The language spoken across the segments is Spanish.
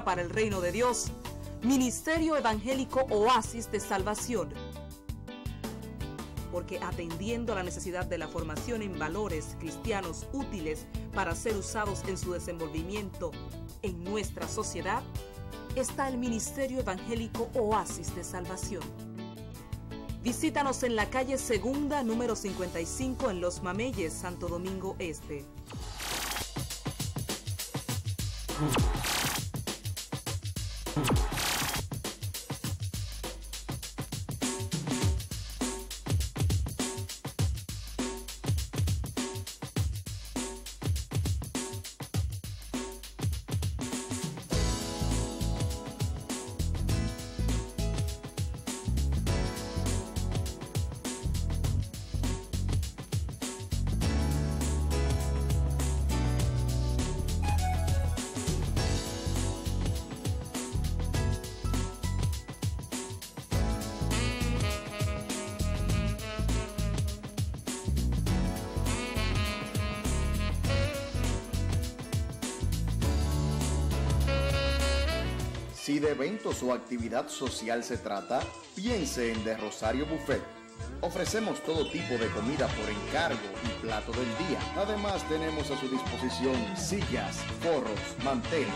para el reino de Dios, Ministerio Evangélico Oasis de Salvación. Porque atendiendo a la necesidad de la formación en valores cristianos útiles para ser usados en su desenvolvimiento en nuestra sociedad, está el Ministerio Evangélico Oasis de Salvación. Visítanos en la calle Segunda, número 55, en Los Mameyes, Santo Domingo Este. Si de eventos o actividad social se trata, piense en De Rosario Buffet. Ofrecemos todo tipo de comida por encargo y plato del día. Además, tenemos a su disposición sillas, forros, manteles,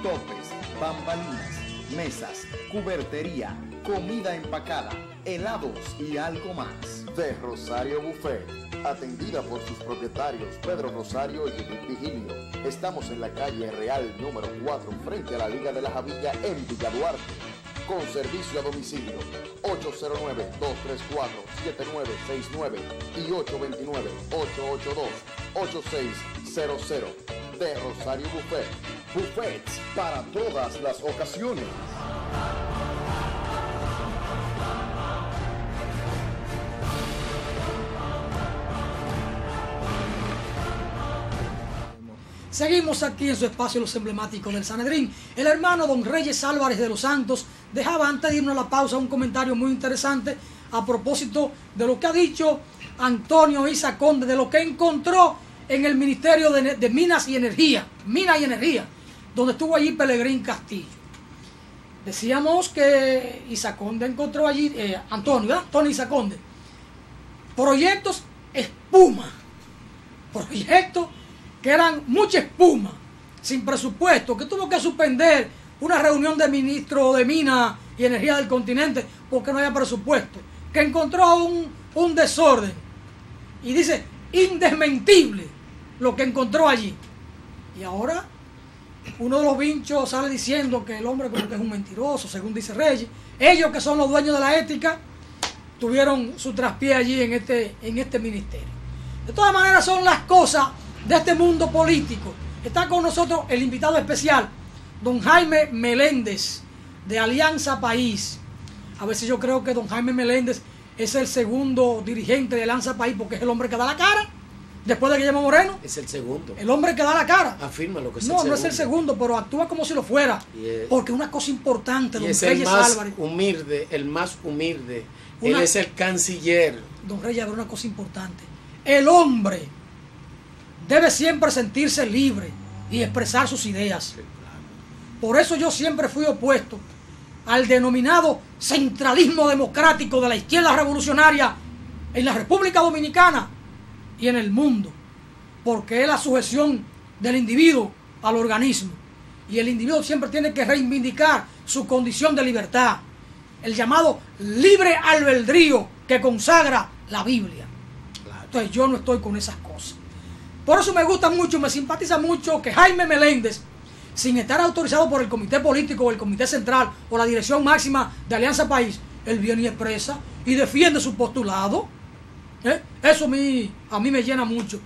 topes, bambalinas, mesas, cubertería, comida empacada, helados y algo más. De Rosario Buffet, atendida por sus propietarios Pedro Rosario y Judith Vigilio. Estamos en la calle Real número 4, frente a la Liga de la Javilla en Villa Duarte, con servicio a domicilio 809-234-7969 y 829-882-8600. De Rosario Buffet, buffets para todas las ocasiones. Seguimos aquí en su espacio Los Emblemáticos del Sanedrín. El hermano don Reyes Álvarez de los Santos dejaba, antes de irnos a la pausa, un comentario muy interesante a propósito de lo que ha dicho Antonio Isa Conde, de lo que encontró en el Ministerio de Minas y Energía, donde estuvo allí Pelegrín Castillo. Decíamos que Isa Conde encontró allí, Antonio Isa Conde, proyectos espuma, proyectos que eran mucha espuma, sin presupuesto, que tuvo que suspender una reunión de ministros de Minas y Energía del continente porque no había presupuesto, que encontró un desorden, y dice, indesmentible lo que encontró allí. Y ahora uno de los vinchos sale diciendo que el hombre como que es un mentiroso, según dice Reyes. Ellos, que son los dueños de la ética, tuvieron su traspié allí en este ministerio. De todas maneras, son las cosas de este mundo político. Está con nosotros el invitado especial, don Jaime Meléndez, de Alianza País. A veces yo creo que don Jaime Meléndez es el segundo dirigente de Alianza País, porque es el hombre que da la cara después de Guillermo Moreno. Es el segundo. El hombre que da la cara. Afirma lo que es no, el segundo. No es el segundo, pero actúa como si lo fuera. Porque una cosa importante, don Reyes Álvarez. El más humilde. Él es el canciller. Don Reyes, una cosa importante. El hombre debe siempre sentirse libre y expresar sus ideas. Por eso yo siempre fui opuesto al denominado centralismo democrático de la izquierda revolucionaria en la República Dominicana y en el mundo, porque es la sujeción del individuo al organismo, y el individuo siempre tiene que reivindicar su condición de libertad, el llamado libre albedrío que consagra la Biblia. Entonces yo no estoy con esas cosas. Por eso me gusta mucho, me simpatiza mucho que Jaime Meléndez, sin estar autorizado por el comité político o el comité central o la dirección máxima de Alianza País, él viene y expresa y defiende su postulado. Eso a mí me llena mucho.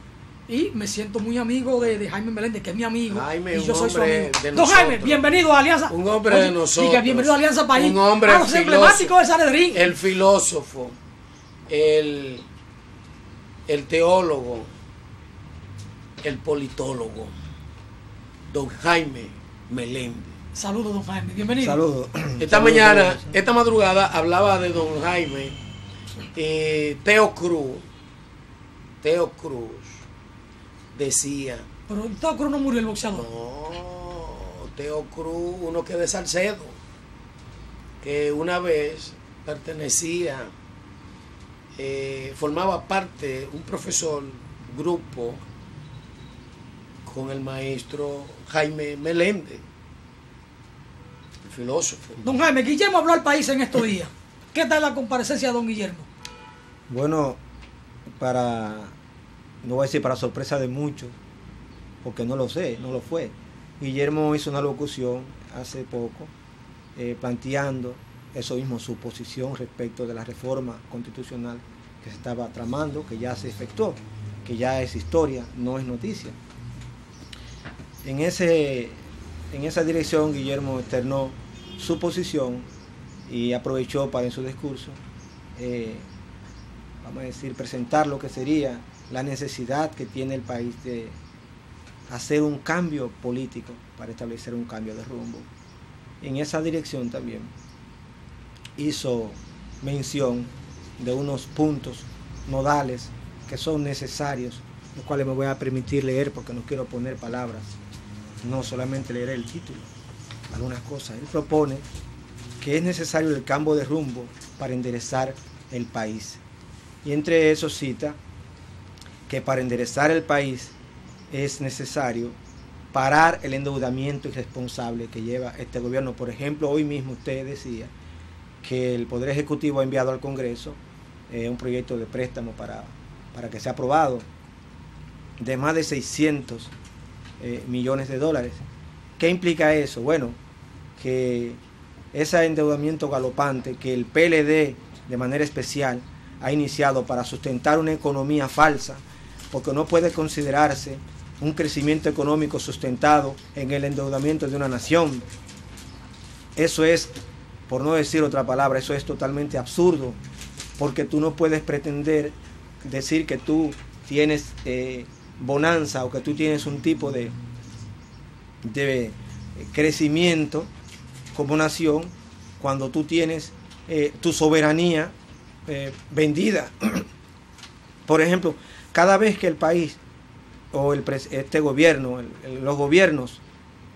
Y me siento muy amigo de Jaime Meléndez, que es mi amigo. Jaime, y yo soy su amigo. Don Jaime, bienvenido a Alianza. Un hombre de nosotros. Y que bienvenido a Alianza País. Un hombre a los emblemáticos de Sanedrín. El filósofo, el teólogo, el politólogo, don Jaime Meléndez. Saludos, don Jaime, bienvenido. Saludos. Esta madrugada hablaba de don Jaime Teo Cruz decía. Pero Teo Cruz no murió, el boxeador. No, Teo Cruz, uno que de Salcedo, que una vez pertenecía, formaba parte, un profesor, grupo, con el maestro Jaime Meléndez, el filósofo. Don Jaime, Guillermo habló al país en estos días. ¿Qué tal la comparecencia de don Guillermo? Bueno, no voy a decir para sorpresa de muchos, porque no lo sé, no lo fue. Guillermo hizo una locución hace poco, planteando eso mismo, su posición respecto de la reforma constitucional que se estaba tramando, que ya se efectuó, que ya es historia, no es noticia. En esa dirección Guillermo externó su posición y aprovechó para en su discurso, vamos a decir, presentar lo que sería la necesidad que tiene el país de hacer un cambio político para establecer un cambio de rumbo. En esa dirección también hizo mención de unos puntos nodales que son necesarios, los cuales me voy a permitir leer porque no quiero poner palabras, no solamente leer el título, algunas cosas. Él propone que es necesario el cambio de rumbo para enderezar el país. Y entre eso cita que para enderezar el país es necesario parar el endeudamiento irresponsable que lleva este gobierno. Por ejemplo, hoy mismo usted decía que el Poder Ejecutivo ha enviado al Congreso un proyecto de préstamo para que sea aprobado de más de 600 millones de dólares. ¿Qué implica eso? Bueno, que ese endeudamiento galopante que el PLD de manera especial ha iniciado para sustentar una economía falsa, porque no puede considerarse un crecimiento económico sustentado en el endeudamiento de una nación. Eso es, por no decir otra palabra, eso es totalmente absurdo, porque tú no puedes pretender decir que tú tienes bonanza o que tú tienes un tipo de crecimiento como nación cuando tú tienes tu soberanía vendida. Por ejemplo, cada vez que el país o este gobierno, los gobiernos,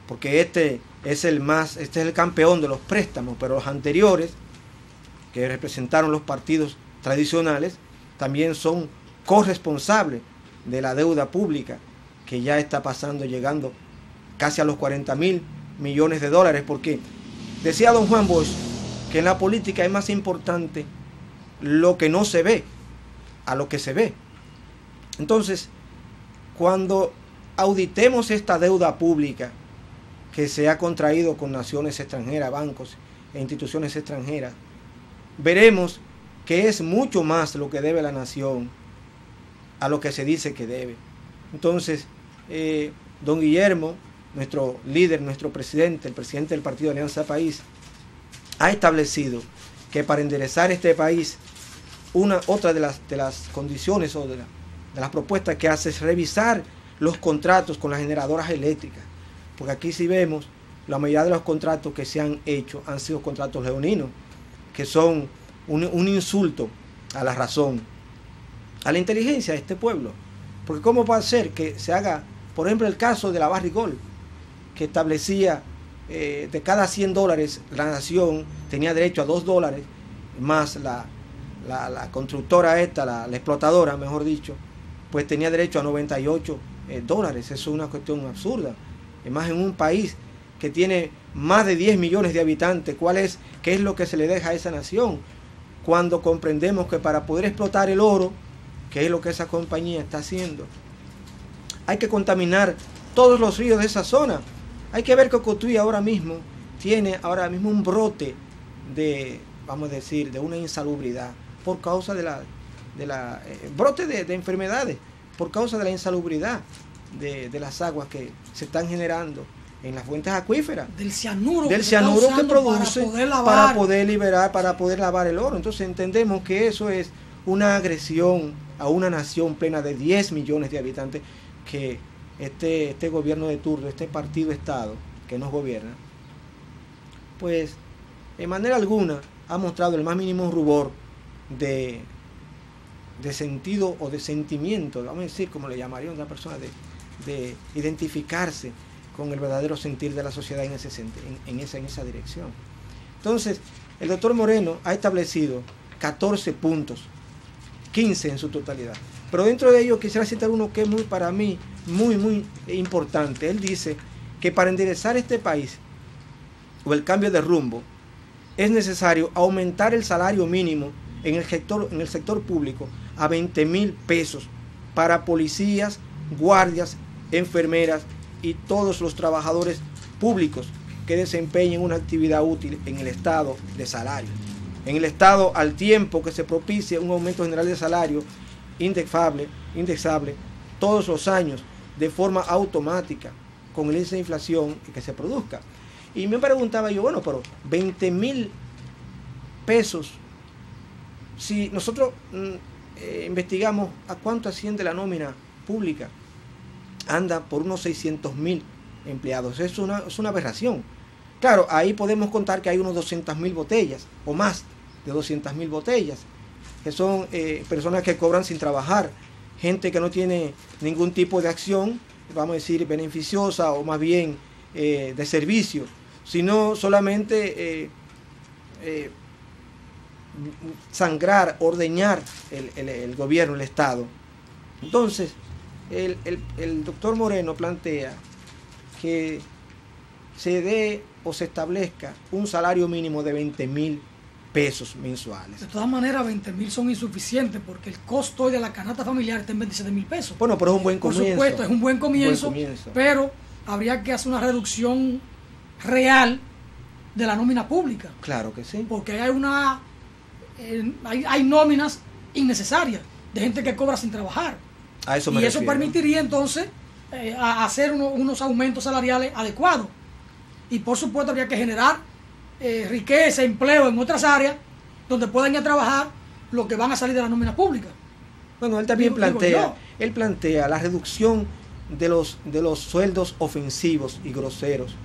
porque este es el campeón de los préstamos, pero los anteriores, que representaron los partidos tradicionales, también son corresponsables de la deuda pública, que ya está llegando casi a los 40.000 millones de dólares, porque decía don Juan Bosch que en la política es más importante lo que no se ve a lo que se ve. Entonces, cuando auditemos esta deuda pública que se ha contraído con naciones extranjeras, bancos e instituciones extranjeras, veremos que es mucho más lo que debe la nación a lo que se dice que debe. Entonces, don Guillermo, nuestro líder, nuestro presidente, el presidente del Partido Alianza País, ha establecido que para enderezar este país, otra de las condiciones o de las propuestas que hace es revisar los contratos con las generadoras eléctricas, porque aquí sí vemos, la mayoría de los contratos que se han hecho han sido contratos leoninos, que son un insulto a la razón, a la inteligencia de este pueblo. Porque ¿cómo va a ser que se haga, por ejemplo, el caso de la Barrigol, que establecía de cada 100 dólares la nación tenía derecho a 2 dólares, más la constructora esta, la explotadora, mejor dicho, pues tenía derecho a 98 dólares. Eso es una cuestión absurda. Además, en un país que tiene más de 10 millones de habitantes, ¿qué es lo que se le deja a esa nación? Cuando comprendemos que para poder explotar el oro, que es lo que esa compañía está haciendo, hay que contaminar todos los ríos de esa zona. Hay que ver que Cotuí ahora mismo tiene un brote de, vamos a decir, de una insalubridad por causa brote de enfermedades, por causa de la insalubridad de las aguas que se están generando en las fuentes acuíferas. Del cianuro que produce para poder liberar, para poder lavar el oro. Entonces entendemos que eso es una agresión a una nación plena de 10 millones de habitantes, que este gobierno de turno, este partido Estado que nos gobierna, pues de manera alguna ha mostrado el más mínimo rubor de sentido o de sentimiento, vamos a decir, como le llamaría a una persona, de identificarse con el verdadero sentir de la sociedad en esa dirección. Entonces, el doctor Moreno ha establecido 14 puntos, 15 en su totalidad. Pero dentro de ellos quisiera citar uno que es para mí muy importante. Él dice que para enderezar este país o el cambio de rumbo es necesario aumentar el salario mínimo en el sector público a 20,000 pesos para policías, guardias, enfermeras y todos los trabajadores públicos que desempeñen una actividad útil en el estado de salario. En el estado, al tiempo que se propicia un aumento general de salario indexable todos los años de forma automática con el índice de inflación que se produzca. Y me preguntaba yo, bueno, pero 20,000 pesos, si nosotros investigamos a cuánto asciende la nómina pública, anda por unos 600,000 empleados. Es una aberración. Claro, ahí podemos contar que hay unos 200,000 botellas o más de 200,000 botellas, que son personas que cobran sin trabajar, gente que no tiene ningún tipo de acción, vamos a decir, beneficiosa o más bien de servicio, sino solamente sangrar, ordeñar el gobierno, el Estado. Entonces, el doctor Moreno plantea que se dé o se establezca un salario mínimo de 20,000 pesos mensuales. De todas maneras, 20,000 son insuficientes porque el costo hoy de la canasta familiar está en 27,000 pesos. Bueno, pero es un buen comienzo. Por supuesto, es un buen comienzo, pero habría que hacer una reducción real de la nómina pública. Claro que sí. Porque hay nóminas innecesarias de gente que cobra sin trabajar. A eso me refiero. Eso permitiría entonces hacer unos aumentos salariales adecuados. Y por supuesto habría que generar riqueza, empleo en otras áreas donde puedan ir a trabajar los que van a salir de la nómina pública. Bueno, él también plantea la reducción de los sueldos ofensivos y groseros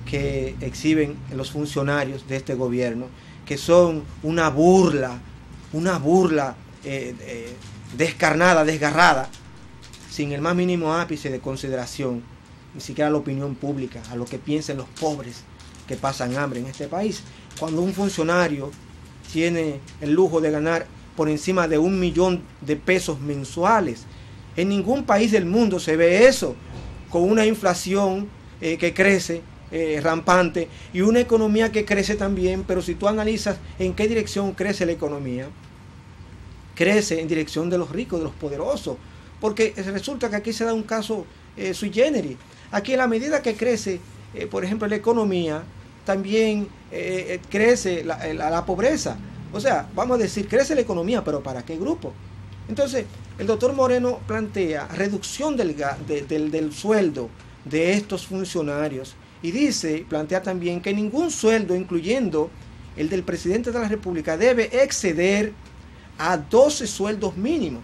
que exhiben los funcionarios de este gobierno, que son una burla descarnada, desgarrada, sin el más mínimo ápice de consideración, ni siquiera a la opinión pública, a lo que piensen los pobres que pasan hambre en este país. Cuando un funcionario tiene el lujo de ganar por encima de 1,000,000 de pesos mensuales, en ningún país del mundo se ve eso, con una inflación que crece rampante y una economía que crece también, pero si tú analizas en qué dirección crece la economía, crece en dirección de los ricos, de los poderosos, porque resulta que aquí se da un caso sui generis. Aquí a la medida que crece, por ejemplo, la economía, también crece la pobreza. O sea, vamos a decir, crece la economía, pero ¿para qué grupo? Entonces, el doctor Moreno plantea reducción del sueldo de estos funcionarios y plantea también que ningún sueldo, incluyendo el del presidente de la República, debe exceder a 12 sueldos mínimos.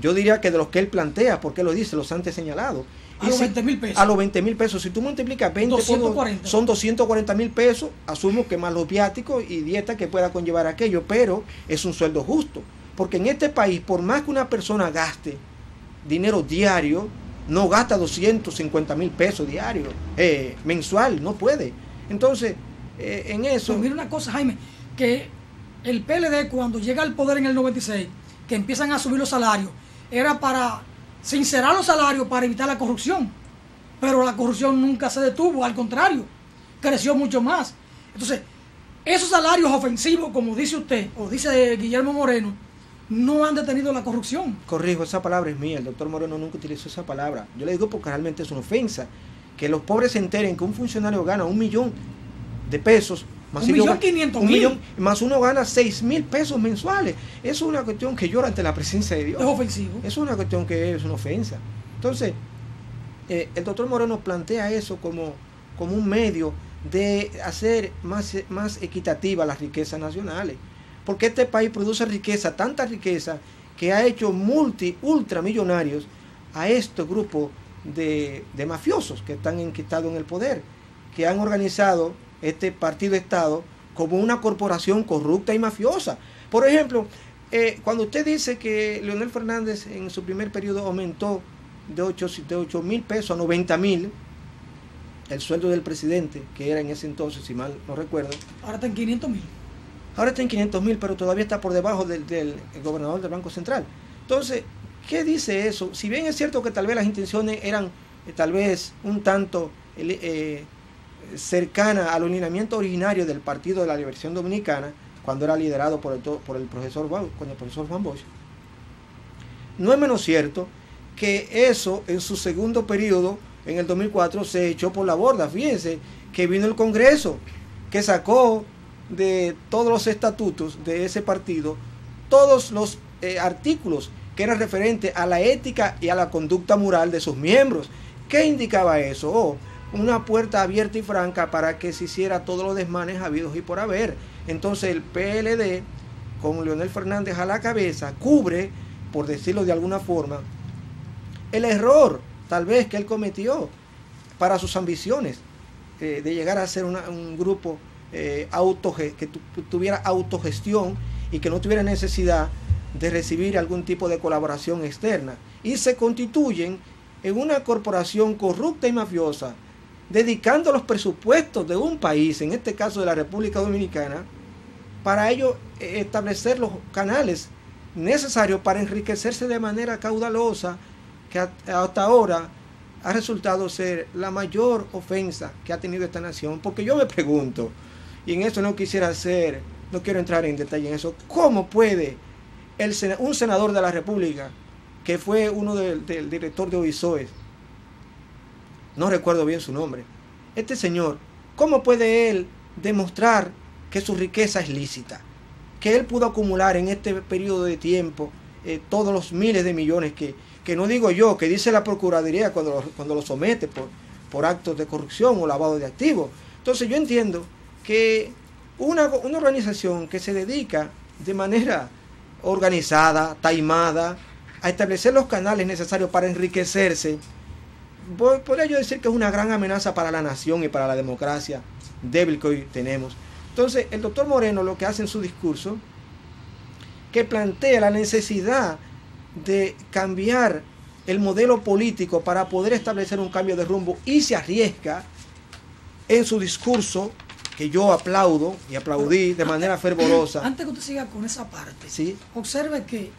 Yo diría que de los que él plantea, porque lo dice, los antes señalados. A los 20,000 pesos. A los 20,000 pesos. Si tú multiplicas 20 son 240,000 pesos. Asumo que más los viáticos y dieta que pueda conllevar aquello, pero es un sueldo justo. Porque en este país, por más que una persona gaste dinero diario, no gasta 250,000 pesos diarios, mensual, no puede. Entonces, en eso... Pero mira una cosa, Jaime, que el PLD cuando llega al poder en el 96, que empiezan a subir los salarios, era para sincerar los salarios para evitar la corrupción. Pero la corrupción nunca se detuvo, al contrario, creció mucho más. Entonces, esos salarios ofensivos, como dice usted, o dice Guillermo Moreno, no han detenido la corrupción. Corrijo, esa palabra es mía, el doctor Moreno nunca utilizó esa palabra. Yo le digo porque realmente es una ofensa. Que los pobres se enteren que un funcionario gana 1,000,000 de pesos, más 1,500,000, más uno gana 6,000 pesos mensuales. Eso es una cuestión que llora ante la presencia de Dios. Es ofensivo. Es una cuestión que es una ofensa. Entonces, el doctor Moreno plantea eso como un medio de hacer más equitativa las riquezas nacionales. Porque este país produce riqueza, tanta riqueza, que ha hecho ultramillonarios a este grupo de mafiosos que están enquistados en el poder, que han organizado este partido-estado como una corporación corrupta y mafiosa. Por ejemplo, cuando usted dice que Leonel Fernández en su primer periodo aumentó de 8.000 pesos a 90.000, el sueldo del presidente, que era en ese entonces, si mal no recuerdo. Ahora está en 500.000. Ahora está en 500.000, pero todavía está por debajo del gobernador del Banco Central. Entonces, ¿qué dice eso? Si bien es cierto que tal vez las intenciones eran tal vez un tanto cercana al alineamiento originario del Partido de la Liberación Dominicana, cuando era liderado por el profesor Juan Bosch, no es menos cierto que eso en su segundo periodo, en el 2004, se echó por la borda. Fíjense que vino el Congreso, que sacó de todos los estatutos de ese partido todos los artículos que eran referentes a la ética y a la conducta moral de sus miembros. ¿Qué indicaba eso? Una puerta abierta y franca para que se hiciera todos los desmanes habidos y por haber. Entonces el PLD, con Leonel Fernández a la cabeza, cubre, por decirlo de alguna forma, el error tal vez que él cometió para sus ambiciones de llegar a ser un grupo que tuviera autogestión y que no tuviera necesidad de recibir algún tipo de colaboración externa, y se constituyen en una corporación corrupta y mafiosa, dedicando los presupuestos de un país, en este caso de la República Dominicana, para ello establecer los canales necesarios para enriquecerse de manera caudalosa, que hasta ahora ha resultado ser la mayor ofensa que ha tenido esta nación. Porque yo me pregunto, y en eso no quiero entrar en detalle en eso, ¿cómo puede un senador de la República, que fue uno del director de OISOES, no recuerdo bien su nombre, este señor, cómo puede él demostrar que su riqueza es lícita, que él pudo acumular en este periodo de tiempo todos los miles de millones que no digo yo, que dice la Procuraduría cuando lo somete por actos de corrupción o lavado de activos? Entonces yo entiendo que una organización que se dedica de manera organizada, taimada, a establecer los canales necesarios para enriquecerse, podría yo decir que es una gran amenaza para la nación y para la democracia débil que hoy tenemos. Entonces el doctor Moreno lo que hace en su discurso, que plantea la necesidad de cambiar el modelo político para poder establecer un cambio de rumbo, y se arriesga en su discurso, que yo aplaudo y aplaudí de manera fervorosa. Antes que usted siga con esa parte, ¿sí? Observe que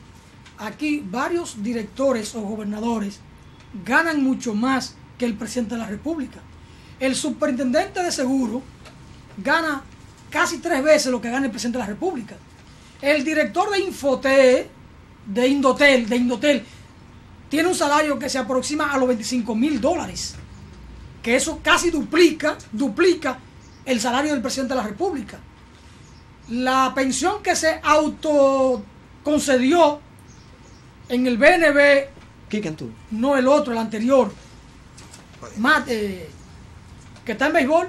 aquí varios directores o gobernadores ganan mucho más que el presidente de la República. El superintendente de seguro gana casi 3 veces lo que gana el presidente de la República. El director de Indotel, tiene un salario que se aproxima a los $25,000, que eso casi duplica el salario del presidente de la República. La pensión que se autoconcedió en el BNB, no el otro, el anterior, que está en béisbol,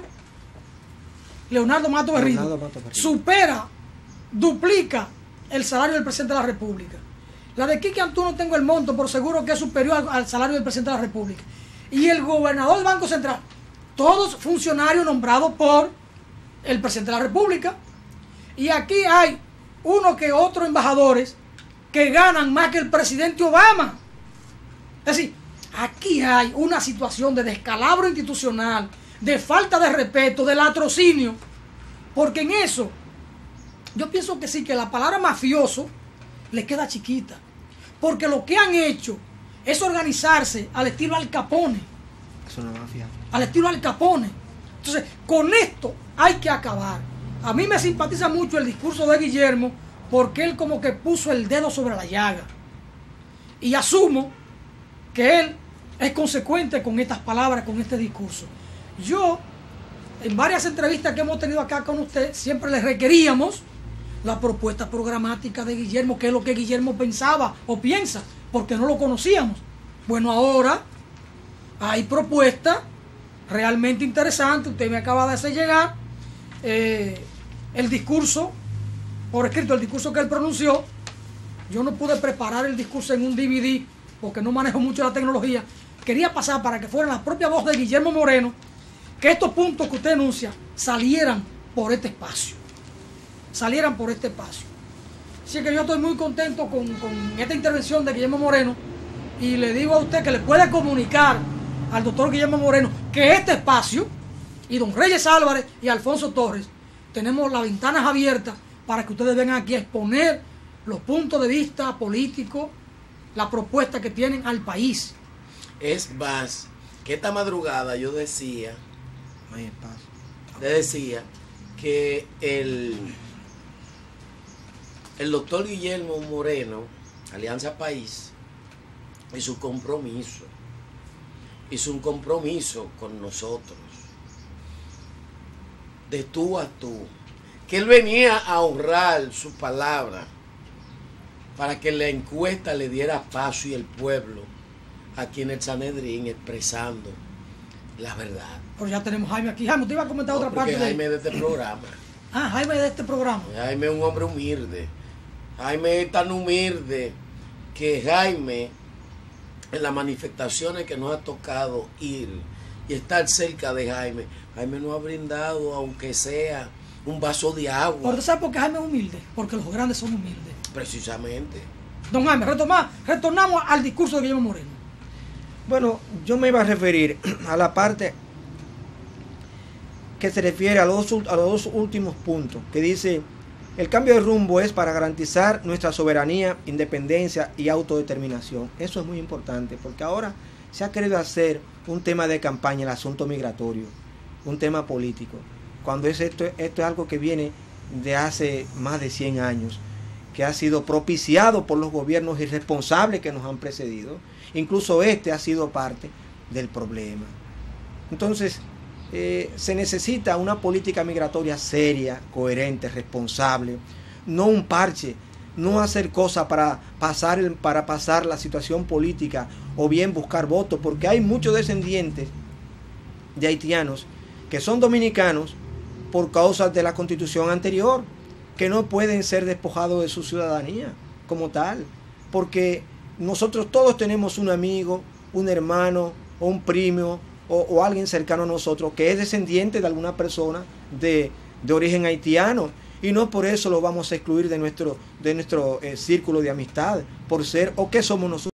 Leonardo Mato Berrido, duplica el salario del presidente de la República. La de Quique Antú no tengo el monto, pero seguro que es superior al salario del presidente de la República. Y el gobernador del Banco Central, todos funcionarios nombrados por el presidente de la República. Y aquí hay uno que otros embajadores que ganan más que el presidente Obama. Es decir, aquí hay una situación de descalabro institucional, de falta de respeto, de latrocinio, porque en eso yo pienso que sí, que la palabra mafioso le queda chiquita, porque lo que han hecho es organizarse al estilo Al Capone. Es una mafia. Al estilo Al Capone. Entonces, con esto hay que acabar. A mí me simpatiza mucho el discurso de Guillermo, porque él como que puso el dedo sobre la llaga. Y asumo que él es consecuente con estas palabras, con este discurso. Yo, en varias entrevistas que hemos tenido acá con usted, siempre le requeríamos la propuesta programática de Guillermo, qué es lo que Guillermo pensaba o piensa, porque no lo conocíamos. Bueno, ahora hay propuestas realmente interesantes. Usted me acaba de hacer llegar el discurso por escrito, el discurso que él pronunció. Yo no pude preparar el discurso en un DVD porque no manejo mucho la tecnología. Quería pasar para que fuera la propia voz de Guillermo Moreno, que estos puntos que usted enuncia salieran por este espacio. Así que yo estoy muy contento con esta intervención de Guillermo Moreno, y le digo a usted que le puede comunicar al doctor Guillermo Moreno que este espacio y don Reyes Álvarez y Alfonso Torres tenemos las ventanas abiertas para que ustedes vengan aquí a exponer los puntos de vista políticos, la propuesta que tienen al país. Es más, que esta madrugada yo decía, No hay espacio. le decía que el doctor Guillermo Moreno, Alianza País, hizo un compromiso con nosotros, de tú a tú, que él venía a honrar su palabra para que la encuesta le diera paso y el pueblo aquí en el Sanedrín expresando la verdad. Pero ya tenemos a Jaime aquí. Jaime, te iba a comentar otra parte Jaime de este programa. Ah, Jaime de este programa. Jaime es un hombre humilde. Jaime es tan humilde que Jaime, en las manifestaciones que nos ha tocado ir y estar cerca de Jaime, Jaime nos ha brindado, aunque sea un vaso de agua. ¿Por qué sabe por qué Jaime es humilde? Porque los grandes son humildes. Precisamente. Don Jaime, retornamos al discurso de Guillermo Moreno. Bueno, yo me iba a referir a la parte que se refiere a los dos últimos puntos, que dice: el cambio de rumbo es para garantizar nuestra soberanía, independencia y autodeterminación. Eso es muy importante, porque ahora se ha querido hacer un tema de campaña el asunto migratorio, un tema político, cuando esto es algo que viene de hace más de 100 años, que ha sido propiciado por los gobiernos irresponsables que nos han precedido. Incluso este ha sido parte del problema. Entonces, se necesita una política migratoria seria, coherente, responsable, no un parche, no hacer cosas para pasar la situación política o bien buscar votos, porque hay muchos descendientes de haitianos que son dominicanos por causa de la constitución anterior, que no pueden ser despojados de su ciudadanía como tal, porque nosotros todos tenemos un amigo, un hermano o un primo o alguien cercano a nosotros que es descendiente de alguna persona de origen haitiano, y no por eso lo vamos a excluir de nuestro círculo de amistad, por ser o que somos nosotros.